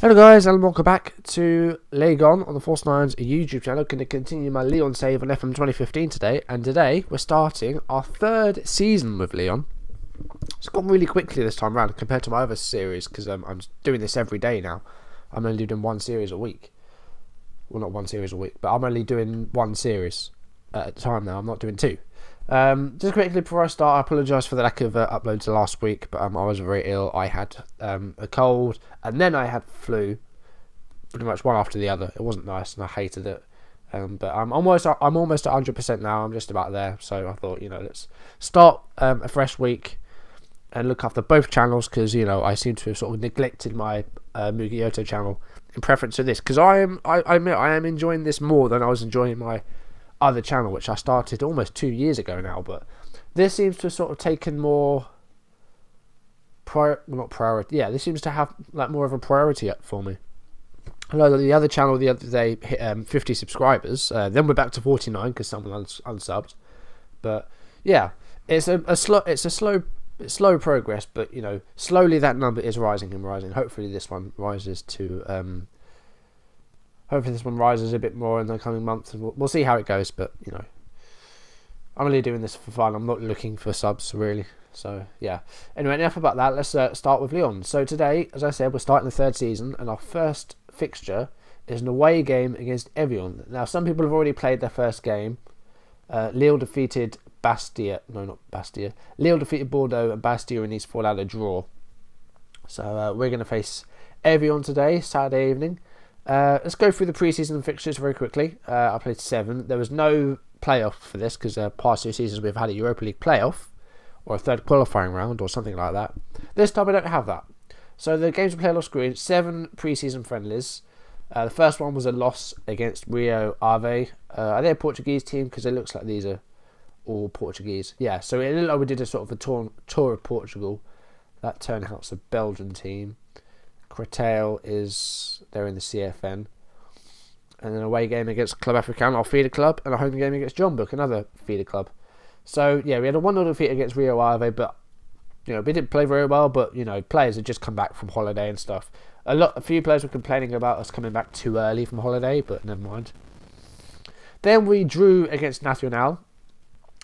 Hello guys, and welcome back to Lyon on the Force Nines YouTube channel. Going to continue my Lyon save on FM 2015 today, and today we're starting our third season with Lyon. It's gone really quickly this time around compared to my other series because I'm doing this every day now. I'm only doing one series a week. Well, not one series a week, but I'm only doing one series at a time now. I'm not doing two. Just quickly before I start, I apologise for the lack of uploads last week, but I was very ill. I had a cold, and then I had flu, pretty much one after the other. It wasn't nice, and I hated it. But I'm almost at 100% now. I'm just about there. So I thought, let's start a fresh week and look after both channels because I seem to have sort of neglected my Mugiyoto channel in preference to this because I admit I am enjoying this more than I was enjoying my other channel, which I started almost 2 years ago now, but this seems to have sort of taken more priority. Yeah, this seems to have like more of a priority for me. I know that the other channel the other day hit 50 subscribers. Then we're back to 49 because someone unsubbed. But yeah, it's slow progress, but slowly that number is rising and rising. Hopefully this one rises to hopefully this one rises a bit more in the coming months, and we'll see how it goes. But I'm only doing this for fun. I'm not looking for subs really. So yeah. Anyway, enough about that. Let's start with Lyon. So today, as I said, we're starting the third season, and our first fixture is an away game against Évian. Now, some people have already played their first game. Lyon defeated Bastia. No, not Bastia. Lyon defeated Bordeaux, and Bastia and these fall out a draw. So we're going to face Évian today, Saturday evening. Let's go through the pre-season fixtures very quickly. I played 7. There was no playoff for this because past 2 seasons we've had a Europa League playoff or a third qualifying round or something like that. This time we don't have that. So the games we played off screen, 7 pre-season friendlies. The first one was a loss against Rio Ave. Are they a Portuguese team? Because it looks like these are all Portuguese. Yeah, so it looked like we did a sort of a tour of Portugal. That turned out it's a Belgian team. Creteil they're in the CFN, and an away game against Club Africain, our feeder club, and a home game against John Book, another feeder club. So yeah, we had a 1-0 defeat against Rio Ave, but we didn't play very well. But players had just come back from holiday and stuff. A few players were complaining about us coming back too early from holiday, but never mind. Then we drew against Nacional.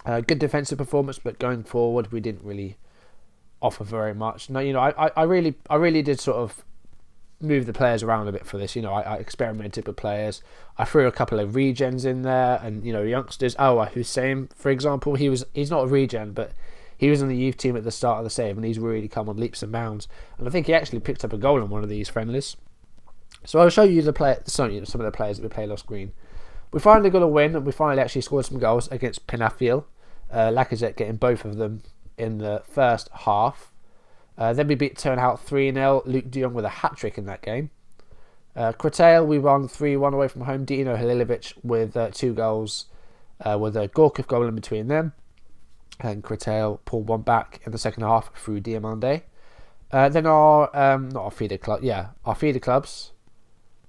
Good defensive performance, but going forward we didn't really offer very much. No, I really did sort of move the players around a bit for this. I experimented with players. I threw a couple of regens in there, and youngsters. Hussein, for example, he's not a regen, but he was in the youth team at the start of the save, and he's really come on leaps and bounds. And I think he actually picked up a goal in one of these friendlies. So I'll show you some of the players that we played off screen. We finally got a win, and we finally actually scored some goals against Penafiel. Lacazette getting both of them in the first half. Then we beat Turnhout 3-0. Luke de Jong with a hat-trick in that game. Creteil, we won 3-1 away from home. Dino Halilovic with 2 goals, with a Gorkov goal in between them. And Creteil pulled one back in the second half through Diamande. Then our, not our feeder club, our feeder clubs,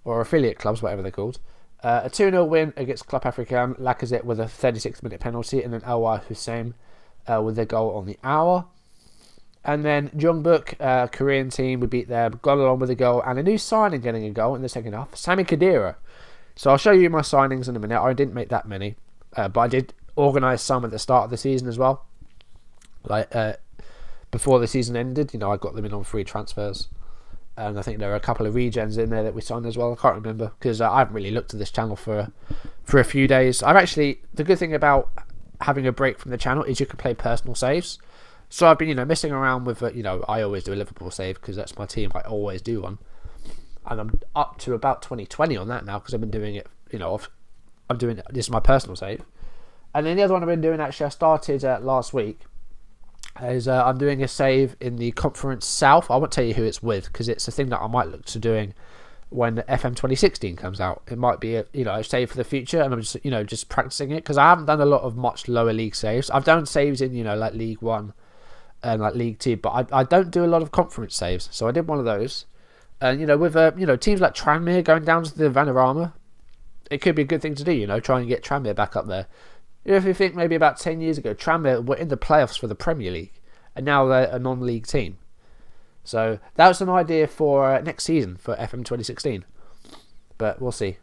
or affiliate clubs, whatever they're called. A 2-0 win against Club Africain. Lacazette with a 36-minute penalty, and then Elwar Hussein with their goal on the hour. And then Jeongbuk, Korean team, we beat them, got along with a goal, and a new signing getting a goal in the second half, Sami Khedira. So I'll show you my signings in a minute. I didn't make that many, but I did organise some at the start of the season as well. Like before the season ended, I got them in on free transfers. And I think there are a couple of regens in there that we signed as well. I can't remember because I haven't really looked at this channel for a few days. The good thing about having a break from the channel is you can play personal saves. So I've been, messing around with, I always do a Liverpool save because that's my team. I always do one. And I'm up to about 2020 on that now because I've been doing it, I'm doing, this is my personal save. And then the other one I've been doing, actually, I started last week, is I'm doing a save in the Conference South. I won't tell you who it's with because it's a thing that I might look to doing when FM 2016 comes out. It might be a save for the future, and I'm just just practicing it because I haven't done a lot of much lower league saves. I've done saves in like League 1 and like League 2, but I don't do a lot of conference saves. So I did one of those, and with teams like Tranmere going down to the Vanarama, it could be a good thing to do. Try and get Tranmere back up there. If you think maybe about 10 years ago, Tranmere were in the playoffs for the Premier League, and now they're a non-league team. So that was an idea for next season for FM 2016. But we'll see.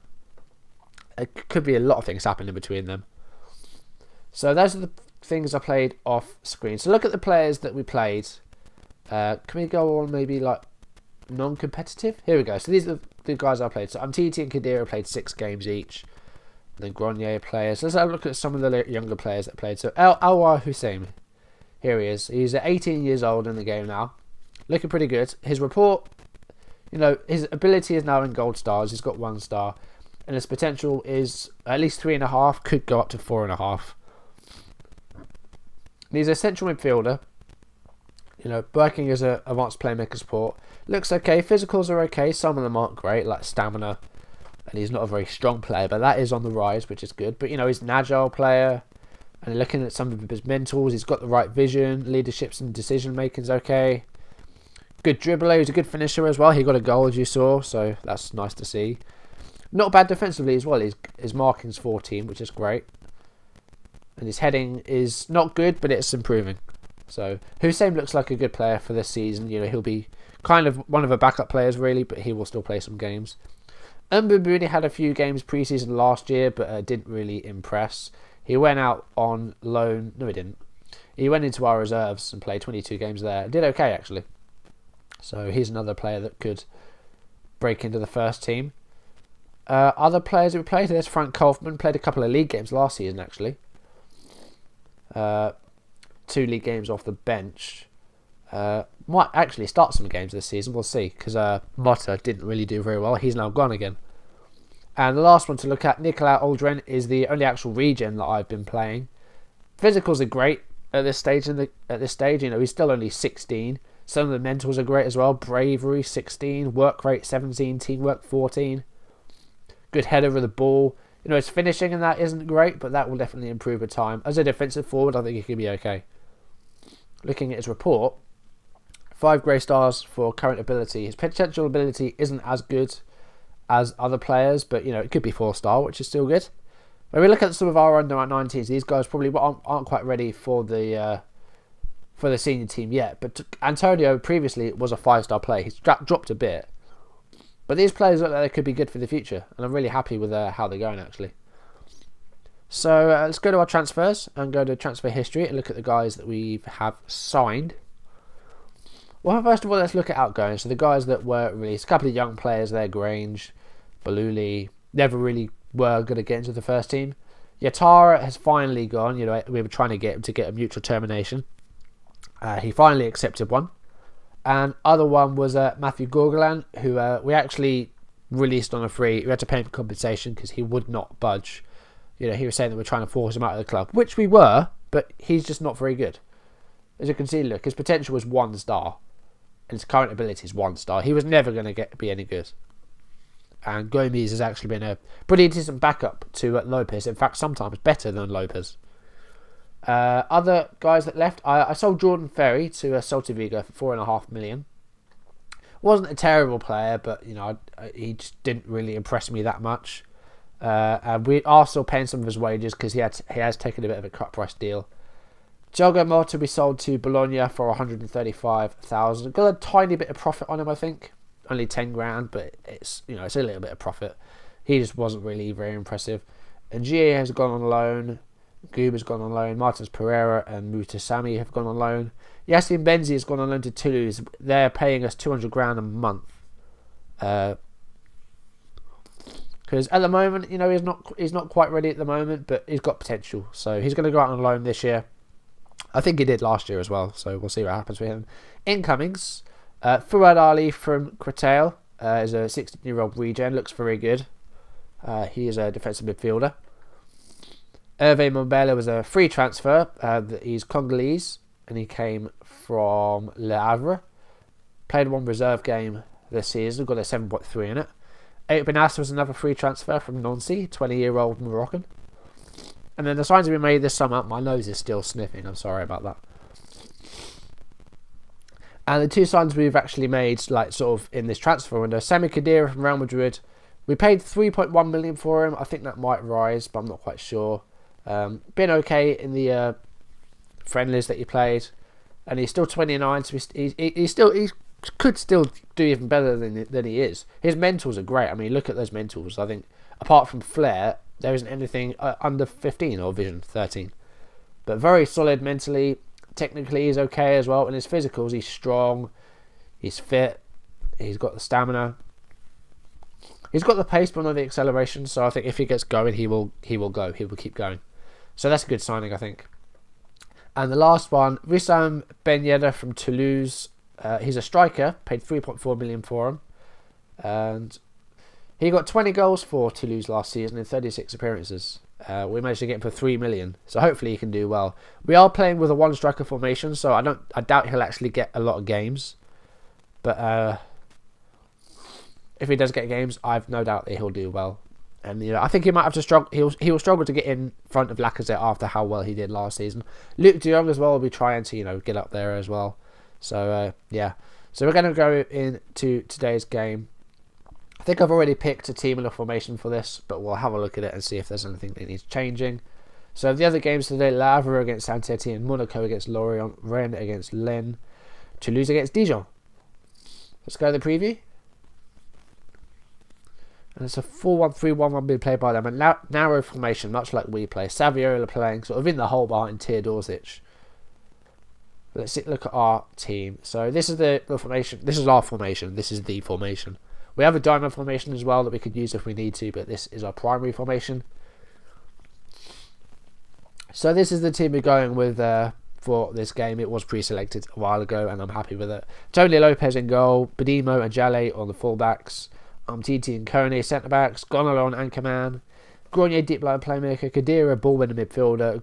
It could be a lot of things happening between them. So those are the things I played off screen. So look at the players that we played. Can we go on maybe like non-competitive? Here we go. So these are the guys I played. So Umtiti and Khedira played 6 games each. And then Grenier players. Let's have a look at some of the younger players that played. So Alwar Hussein. Here he is. He's 18 years old in the game now. Looking pretty good. His report, his ability is now in gold stars. He's got 1 star. And his potential is at least 3.5. Could go up to 4.5. He's a central midfielder. Working as an advanced playmaker support. Looks okay. Physicals are okay. Some of them aren't great, like stamina. And he's not a very strong player, but that is on the rise, which is good. But, he's an agile player. And looking at some of his mentals, he's got the right vision. Leadership and decision making is okay. Good dribbler. He's a good finisher as well. He got a goal, as you saw, so that's nice to see. Not bad defensively as well. His marking's 14, which is great. And his heading is not good, but it's improving. So Hussein looks like a good player for this season. He'll be kind of one of the backup players, really, but he will still play some games. Mbubuni had a few games pre-season last year, but didn't really impress. He went out on loan. No, he didn't. He went into our reserves and played 22 games there. Did okay, actually. So he's another player that could break into the first team. Other players who played, there's Frank Kaufman. Played a couple of league games last season, actually. 2 league games off the bench. Might actually start some games this season. We'll see. Because Motta didn't really do very well. He's now gone again. And the last one to look at, Nicolas Aldren, is the only actual regen that I've been playing. Physicals are great at this stage. He's still only 16. Some of the mentals are great as well. Bravery 16, work rate 17, teamwork 14. Good header of the ball. His finishing and that isn't great, but that will definitely improve with time. As a defensive forward, I think he could be okay. Looking at his report, 5 grey stars for current ability. His potential ability isn't as good as other players, but it could be 4-star, which is still good. When we look at some of our under 19s, these guys probably aren't quite ready for the senior team yet. But Antonio previously was a 5-star player. He's dropped a bit, but these players look like they could be good for the future, and I'm really happy with how they're going actually. So let's go to our transfers and go to transfer history and look at the guys that we have signed. Well, first of all, let's look at outgoing. So the guys that were released, a couple of young players there, Grange, Baluli, never really were going to get into the first team. Yatara has finally gone. We were trying to get him to get a mutual termination. He finally accepted one. And other one was Matthew Gorgolan, who we actually released on a free. We had to pay him compensation because he would not budge. He was saying that we're trying to force him out of the club, which we were, but he's just not very good. As you can see, look, his potential was 1 star. And his current ability is 1 star. He was never going to be any good. And Gomez has actually been a pretty decent backup to Lopez. In fact, sometimes better than Lopez. Other guys that left, I sold Jordan Ferry to Celta Vigo for 4.5 million. Wasn't a terrible player, but he just didn't really impress me that much. And we are still paying some of his wages because he has taken a bit of a cut price deal. Diogo Mota we sold to Bologna for 135,000. Got a tiny bit of profit on him, I think. Only 10 grand, but it's it's a little bit of profit. He just wasn't really very impressive. And GA has gone on loan. Goob has gone on loan. Martins Pereira and Mutasami have gone on loan. Yassine Benzi has gone on loan to Toulouse. They're paying us 200 grand a month. Because at the moment, he's not quite ready at the moment, but he's got potential. So he's going to go out on loan this year. I think he did last year as well, so we'll see what happens with him. Incomings, Fuad Ali from Cretail is a 16-year-old regen, looks very good. He is a defensive midfielder. Hervé Mombele was a free transfer. He's Congolese, and he came from Le Havre. Played 1 reserve game this season, got a 7.3 in it. Ayoub Benasser was another free transfer from Nancy, 20-year-old Moroccan. And then the signs we made this summer, my nose is still sniffing, I'm sorry about that. And the 2 signs we've actually made, sort of in this transfer window, Sami Khedira from Real Madrid. We paid 3.1 million for him. I think that might rise, but I'm not quite sure. Been okay in the friendlies that he played, and he's still 29, so he's could still do even better than he is. His mentals are great. I mean, look at those mentals. I think apart from flair, there isn't anything under 15 or vision 13. But very solid mentally. Technically, he's okay as well. And his physicals, he's strong. He's fit. He's got the stamina. He's got the pace, but not the acceleration. So I think if he gets going, he will go. He will keep going. So that's a good signing, I think. And the last one, Wissam Ben Yedder from Toulouse. He's a striker. Paid 3.4 million for him. And he got 20 goals for Toulouse last season in 36 appearances. We managed to get him for 3 million. So hopefully he can do well. We are playing with a one-striker formation, so I doubt he'll actually get a lot of games. But if he does get games, I've no doubt that he'll do well. And I think he might have to struggle. He'll struggle to get in front of Lacazette after how well he did last season. Luke De Jong as well will be trying to get up there as well. So yeah. So we're going to go into today's game. I think I've already picked a team and a formation for this, but we'll have a look at it and see if there's anything that needs changing. So the other games today: Le Havre against Saint-Etienne, Monaco against Lorient, Rennes against Lens, Toulouse against Dijon. Let's go to the preview. And it's a 4-1-3-1-1 being played by them. A narrow formation, much like we play. Saviola playing sort of in the hole behind Teodosic. Let's look at our team. So this is the formation. This is our formation. This is the formation. We have a diamond formation as well that we could use if we need to, but this is our primary formation. So this is the team we're going with for this game. It was pre-selected a while ago, and I'm happy with it. Tony Lopez in goal, Badimo and Jale on the fullbacks, Titi and Kone centre-backs, Gonalo on anchorman, Grenier deep line playmaker, Kadira ball-winning midfielder,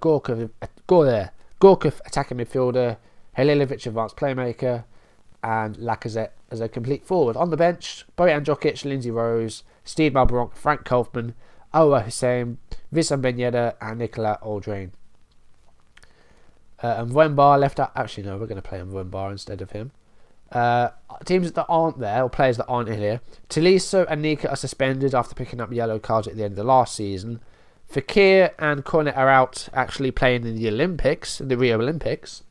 Gorkov attacking midfielder, Halilovic advanced playmaker, and Lacazette as a complete forward. On the bench, Bojan Djokic, Lindsay Rose, Steve Malbronk, Frank Kaufman, Awa Hussein, Wissam Ben Yedder, and Nicolas Aldrain. And Mwenbar left out. Actually, no, we're going to play Mwenbar instead of him. Teams that aren't there, or players that aren't here. Tolisso and Nika are suspended after picking up yellow cards at the end of the last season. Fekir and Cornet are out, actually playing in the Olympics, in the Rio Olympics.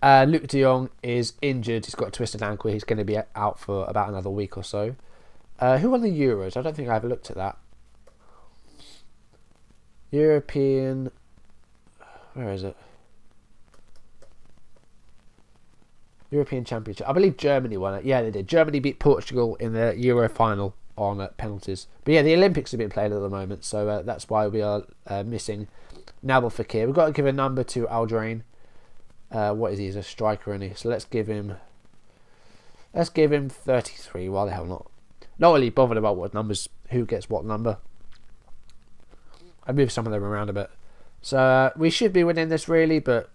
Luke De Jong is injured. He's got a twisted ankle. He's going to be out for about another week or so. Who won the Euros? I don't think I ever looked at that. European... Where is it? European Championship. I believe Germany won it. Yeah, they did. Germany beat Portugal in the Euro final on penalties. But yeah, the Olympics are being played at the moment, so that's why we are missing Nabil Fekir. We've got to give a number to Aldrain. What is he? He's a striker, isn't he? So let's give him 33. Why the hell not? Not really bothered about what numbers, who gets what number. I moved some of them around a bit. So we should be winning this really, but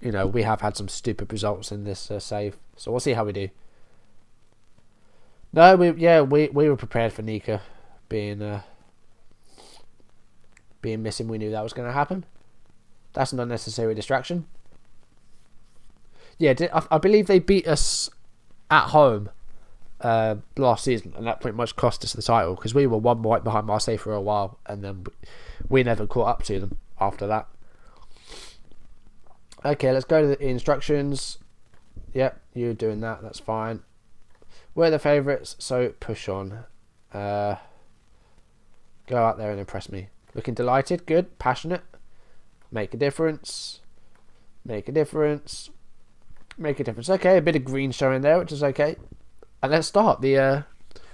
we have had some stupid results in this save. So we'll see how we do. No, we were prepared for Nika being missing. We knew that was going to happen. That's an unnecessary distraction. Yeah, I believe they beat us at home last season, and that pretty much cost us the title because we were 1 point behind Marseille for a while, and then we never caught up to them after that. Okay, let's go to the instructions. Yep, you're doing that. That's fine. We're the favourites, so push on. Go out there and impress me. Looking delighted, good, passionate. Make a difference. Make a difference. Make a difference. Okay, a bit of green showing there, which is okay. And let's start the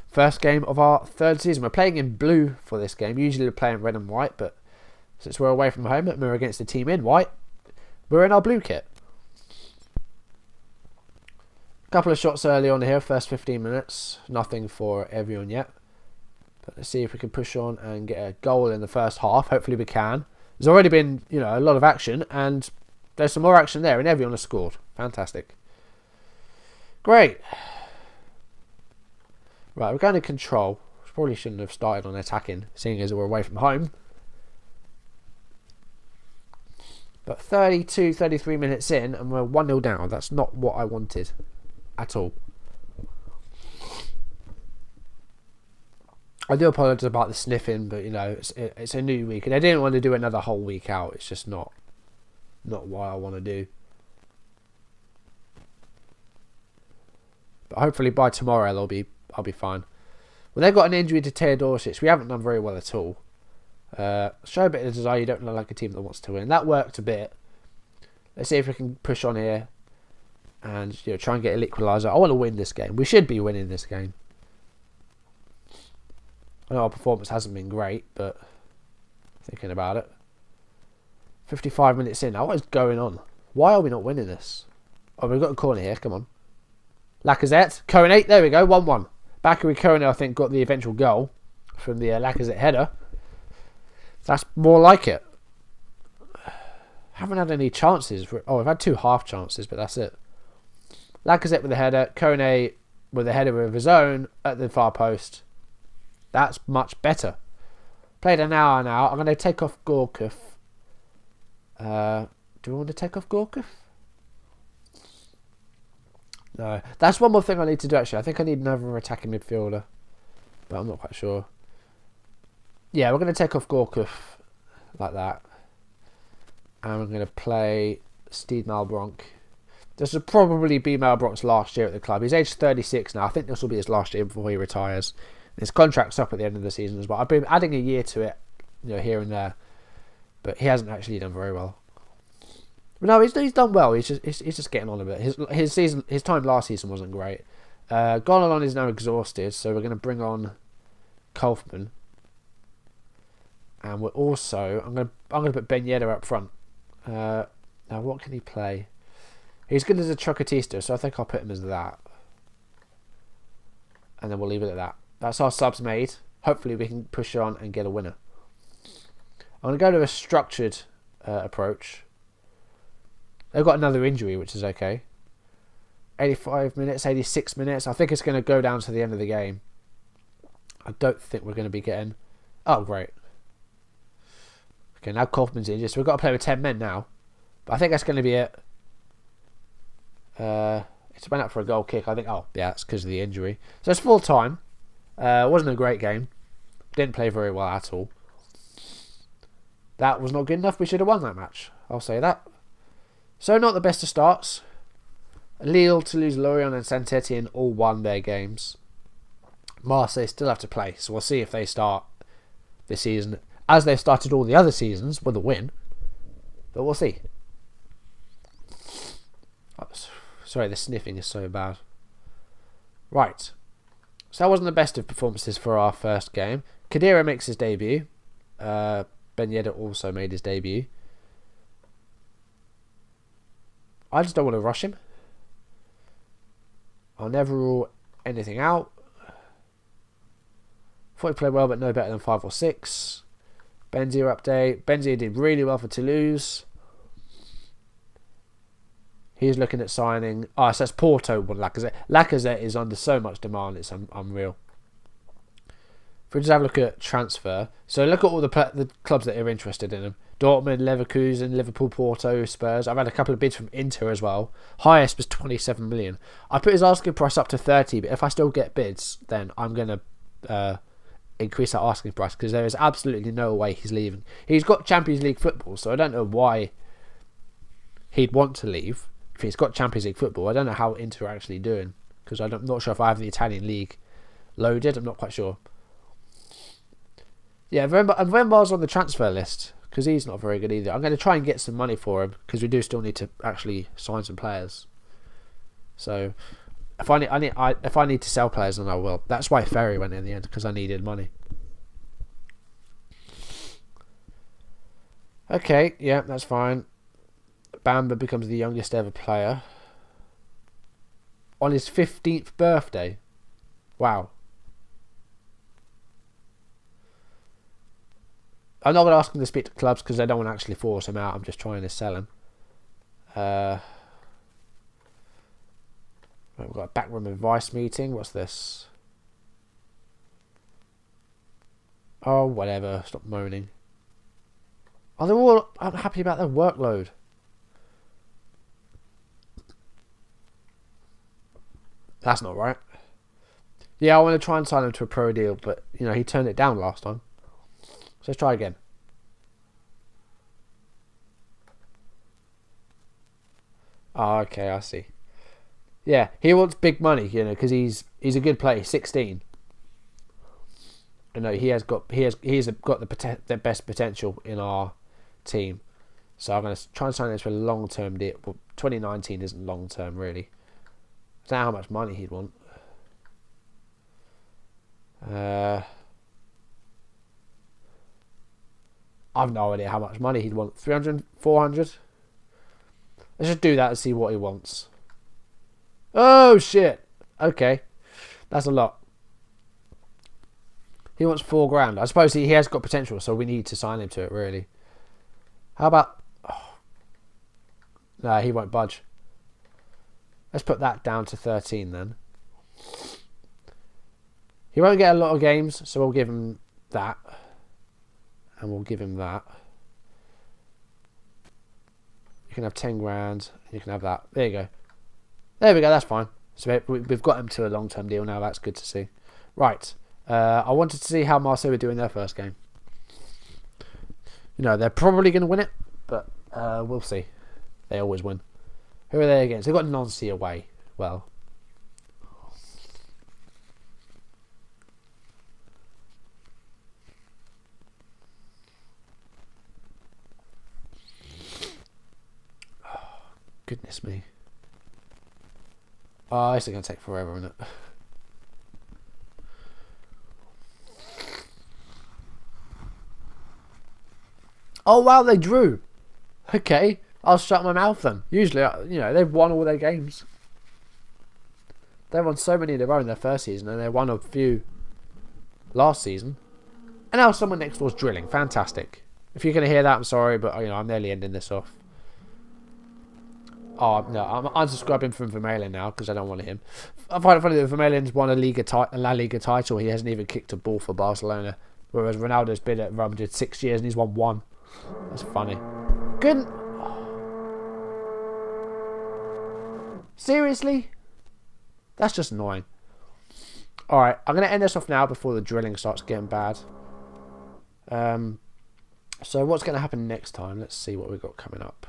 first game of our third season. We're playing in blue for this game. Usually we're playing red and white, but since we're away from home and we're against a team in white, we're in our blue kit. A couple of shots early on here, first 15 minutes. Nothing for Évian yet. But let's see if we can push on and get a goal in the first half. Hopefully we can. There's already been, a lot of action, and there's some more action there, and Évian has scored. Fantastic. Great. Right, we're going to control. Probably shouldn't have started on attacking, seeing as we're away from home. But 32, 33 minutes in, and we're 1-0 down. That's not what I wanted at all. I do apologise about the sniffing, but it's a new week, and I didn't want to do another whole week out. It's just not what I want to do. hopefully by tomorrow I'll be fine. Well, they've got an injury to Teodosic. We haven't done very well at all. Show a bit of desire. You don't look like a team that wants to win. That worked a bit. Let's see if we can push on here and try and get an equaliser. I want to win this game. We should be winning this game. I know our performance hasn't been great, but thinking about it. 55 minutes in. Now, what is going on? Why are we not winning this? Oh, we've got a corner here. Come on. Lacazette. Koné. There we go. 1-1. Bakary Koné, I think, got the eventual goal from the Lacazette header. That's more like it. Haven't had any chances. We've had 2 half chances, but that's it. Lacazette with the header. Koné with the header of his own at the far post. That's much better. Played an hour now. I'm going to take off Gorkov. Do we want to take off Gorkov? No. That's one more thing I need to do, actually. I think I need another attacking midfielder. But I'm not quite sure. Yeah, we're going to take off Gorkov like that. And we're going to play Steve Malbronk. This will probably be Malbronk's last year at the club. He's aged 36 now. I think this will be his last year before he retires. His contract's up at the end of the season as well. I've been adding a year to it, here and there. But he hasn't actually done very well. But no, he's done well. He's just getting on a bit. His time last season wasn't great. Gonalon is now exhausted, so we're going to bring on Kaufman. And we're also I'm going to put Ben Yedder up front. Now what can he play? He's good as a Chocolatista, so I think I'll put him as that. And then we'll leave it at that. That's our subs made. Hopefully we can push on and get a winner. I'm going to go to a structured approach. They've got another injury, which is okay. 85 minutes, 86 minutes. I think it's going to go down to the end of the game. I don't think we're going to be getting... Oh, great. Okay, now Kaufman's injured, so we've got to play with 10 men now. But I think that's going to be it. It's went up for a goal kick. I think, oh, yeah, that's because of the injury. So it's full time. Wasn't a great game. Didn't play very well at all. That was not good enough. We should have won that match. I'll say that. So not the best of starts. Lille, Toulouse, Lorient and Saint-Etienne all won their games. Marseille still have to play. So we'll see if they start this season as they've started all the other seasons with a win. But we'll see. Oh, sorry, the sniffing is so bad. Right. So that wasn't the best of performances for our first game. Khedira makes his debut. Ben Yedder also made his debut. I just don't want to rush him. I'll never rule anything out. Thought he played well, but no better than 5 or 6. Benzia update. Benzia did really well for Toulouse. He's looking at signing... Oh, so that's Porto with Lacazette. Lacazette is under so much demand, it's unreal. If we just have a look at transfer. So look at all the clubs that are interested in him. Dortmund, Leverkusen, Liverpool, Porto, Spurs. I've had a couple of bids from Inter as well. Highest was 27 million. I put his asking price up to 30, but if I still get bids, then I'm going to increase that asking price because there is absolutely no way he's leaving. He's got Champions League football, so I don't know why he'd want to leave. If he's got Champions League football, I don't know how Inter are actually doing because I'm not sure if I have the Italian league loaded. I'm not quite sure. Yeah, Vembar's on the transfer list because he's not very good either. I'm going to try and get some money for him because we do still need to actually sign some players. So if I need to sell players, then I will. That's why Ferry went in the end because I needed money. Okay, yeah, that's fine. Bamba becomes the youngest ever player on his 15th birthday. Wow. I'm not going to ask him to speak to clubs because I don't want to actually force him out. I'm just trying to sell him. Right, we've got a backroom advice meeting. What's this? Oh, whatever. Stop moaning. Oh, they're all unhappy about their workload. That's not right. Yeah, I want to try and sign him to a pro deal, but, he turned it down last time. So let's try again. Oh, okay, I see. Yeah, he wants big money, you know, because he's a good player. 16. You know, he's got the best potential in our team. So I'm going to try and sign this for a long-term deal. Well, 2019 isn't long-term, really. I don't know how much money he'd want. I've no idea how much money he'd want. 300, 400? Let's just do that and see what he wants. Oh, shit. Okay. That's a lot. He wants $4,000. I suppose he has got potential, so we need to sign him to it, really. How about... Oh. No, he won't budge. Let's put that down to 13 then. He won't get a lot of games, so we'll give him that. And we'll give him that. You can have 10 grand. You can have that. There you go. There we go. That's fine. So we've got him to a long-term deal now. That's good to see. Right. I wanted to see how Marseille were doing their first game. You know, they're probably going to win it, but we'll see. They always win. Who are they against? They've got Nancy away. Well. Goodness me. Oh, this is going to take forever, isn't it? Oh, wow, they drew. Okay, I'll shut my mouth then. Usually, you know, they've won all their games. They won so many in a row in their first season, and they won a few last season. And now someone next door's drilling. Fantastic. If you're going to hear that, I'm sorry, but, you know, I'm nearly ending this off. Oh, no, I'm unsubscribing from Vermaelen now because I don't want him. I find it funny that Vermaelen's won a La Liga title. He hasn't even kicked a ball for Barcelona. Whereas Ronaldo's been at Real Madrid 6 years and he's won 1. That's funny. Good. Seriously? That's just annoying. Alright, I'm going to end this off now before the drilling starts getting bad. So what's going to happen next time? Let's see what we've got coming up.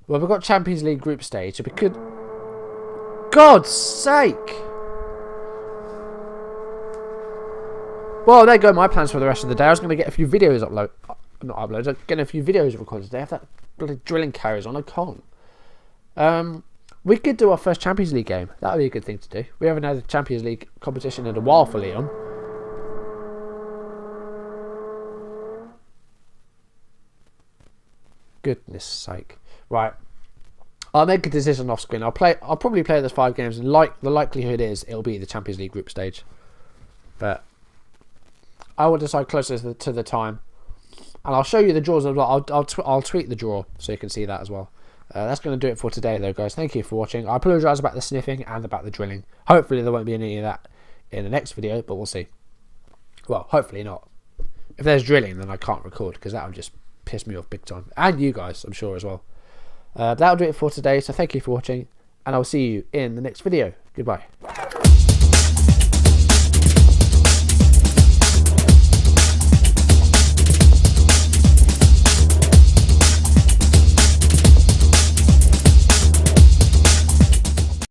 Well, we've got Champions League group stage, so we could... God's sake! Well, there go my plans for the rest of the day. I was going to get a few videos getting a few videos recorded today. If that bloody drilling carries on, I can't. We could do our first Champions League game. That would be a good thing to do. We haven't had a Champions League competition in a while for Lyon. Goodness sake. Right. I'll make a decision off screen. I'll probably play those 5 games, and the likelihood is it'll be the Champions League group stage. But I will decide closer to the time, and I'll show you the draws as well. I'll tweet the draw so you can see that as well. That's going to do it for today, though, guys. Thank you for watching. I apologise about the sniffing and about the drilling. Hopefully there won't be any of that in the next video, but we'll see. Well, hopefully not. If there's drilling, then I can't record because that would just piss me off big time, and you guys, I'm sure, as well. That'll do it for today, so thank you for watching, and I'll see you in the next video. Goodbye.